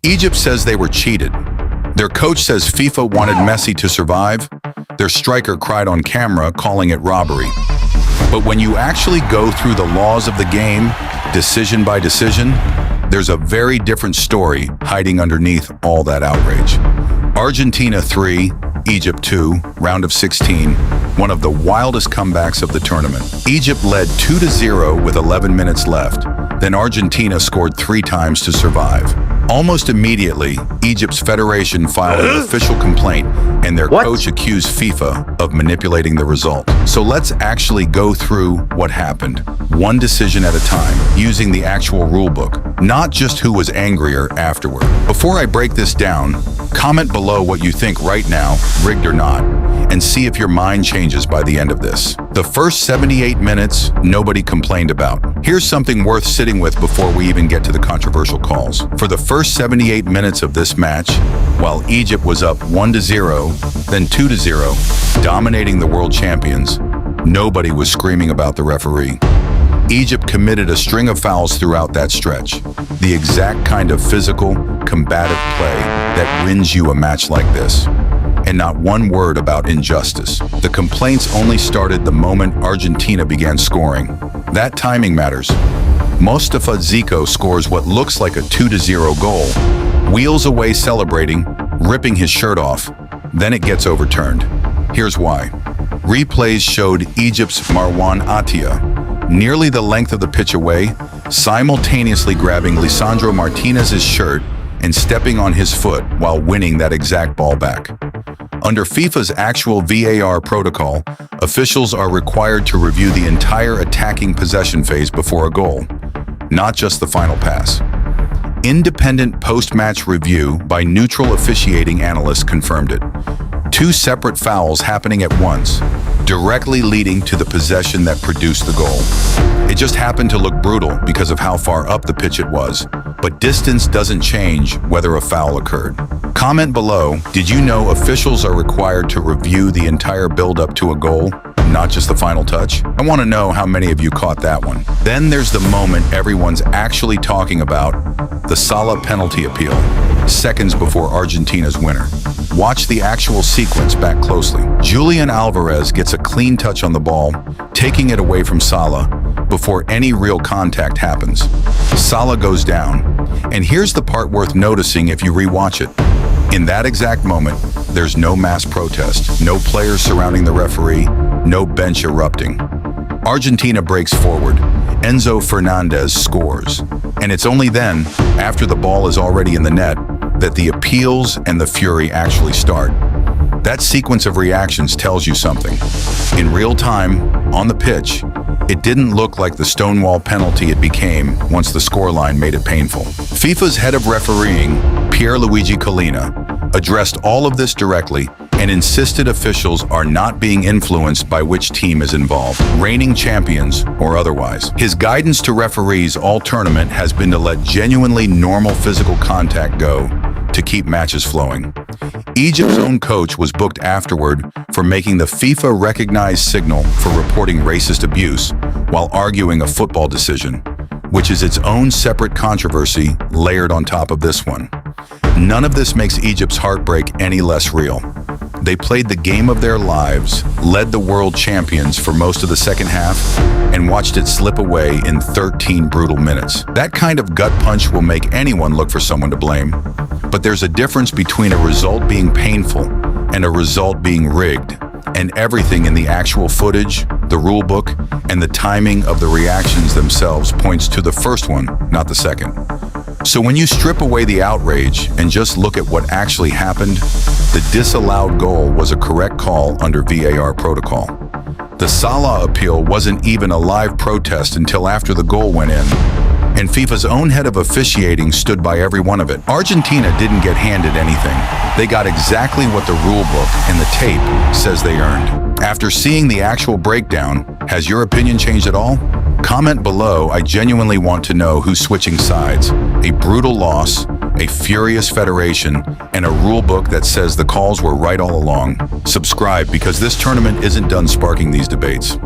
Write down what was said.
Egypt says they were cheated. Their coach says FIFA wanted Messi to survive. Their striker cried on camera, calling it robbery. But when you actually go through the laws of the game, decision by decision, there's a very different story hiding underneath all that outrage. Argentina 3, Egypt 2, round of 16, one of the wildest comebacks of the tournament. Egypt led 2-0 with 11 minutes left. Then Argentina scored 3 times to survive. Almost immediately, Egypt's federation filed an official complaint and their coach accused FIFA of manipulating the result. So let's actually go through what happened, one decision at a time, using the actual rulebook, not just who was angrier afterward. Before I break this down, comment below what you think right now, rigged or not, and see if your mind changes by the end of this. The first 78 minutes, nobody complained about. Here's something worth sitting with before we even get to the controversial calls. For the first 78 minutes of this match, while Egypt was up 1-0, then 2-0, dominating the world champions, nobody was screaming about the referee. Egypt committed a string of fouls throughout that stretch, the exact kind of physical, combative play that wins you a match like this. And not one word about injustice. The complaints only started the moment Argentina began scoring. That timing matters. Mustafa Zico scores what looks like a 2-0 goal, wheels away celebrating, ripping his shirt off. Then it gets overturned. Here's why. Replays showed Egypt's Marwan Attia, nearly the length of the pitch away, simultaneously grabbing Lisandro Martinez's shirt and stepping on his foot while winning that exact ball back. Under FIFA's actual VAR protocol, officials are required to review the entire attacking possession phase before a goal, not just the final pass. Independent post-match review by neutral officiating analysts confirmed it. 2 separate fouls happening at once, directly leading to the possession that produced the goal. It just happened to look brutal because of how far up the pitch it was, but distance doesn't change whether a foul occurred. Comment below, did you know officials are required to review the entire build-up to a goal, not just the final touch? I want to know how many of you caught that one. Then there's the moment everyone's actually talking about, the Salah penalty appeal, seconds before Argentina's winner. Watch the actual sequence back closely. Julian Alvarez gets a clean touch on the ball, taking it away from Salah before any real contact happens. Salah goes down, and here's the part worth noticing if you rewatch it. In that exact moment, there's no mass protest, no players surrounding the referee, no bench erupting. Argentina breaks forward. Enzo Fernandez scores. And it's only then, after the ball is already in the net, that the appeals and the fury actually start. That sequence of reactions tells you something. In real time, on the pitch, it didn't look like the stonewall penalty it became once the scoreline made it painful. FIFA's head of refereeing, Pierluigi Collina, addressed all of this directly and insisted officials are not being influenced by which team is involved, reigning champions or otherwise. His guidance to referees all tournament has been to let genuinely normal physical contact go to keep matches flowing. Egypt's own coach was booked afterward for making the FIFA-recognized signal for reporting racist abuse while arguing a football decision, which is its own separate controversy layered on top of this one. None of this makes Egypt's heartbreak any less real. They played the game of their lives, led the world champions for most of the second half, and watched it slip away in 13 brutal minutes. That kind of gut punch will make anyone look for someone to blame. But there's a difference between a result being painful and a result being rigged, and everything in the actual footage, the rule book, and the timing of the reactions themselves points to the first one, not the second. So when you strip away the outrage and just look at what actually happened, the disallowed goal was a correct call under VAR protocol. The Salah appeal wasn't even a live protest until after the goal went in, and FIFA's own head of officiating stood by every one of it. Argentina didn't get handed anything. They got exactly what the rulebook and the tape says they earned. After seeing the actual breakdown, has your opinion changed at all? Comment below. I genuinely want to know who's switching sides. A brutal loss, a furious federation, and a rulebook that says the calls were right all along. Subscribe because this tournament isn't done sparking these debates.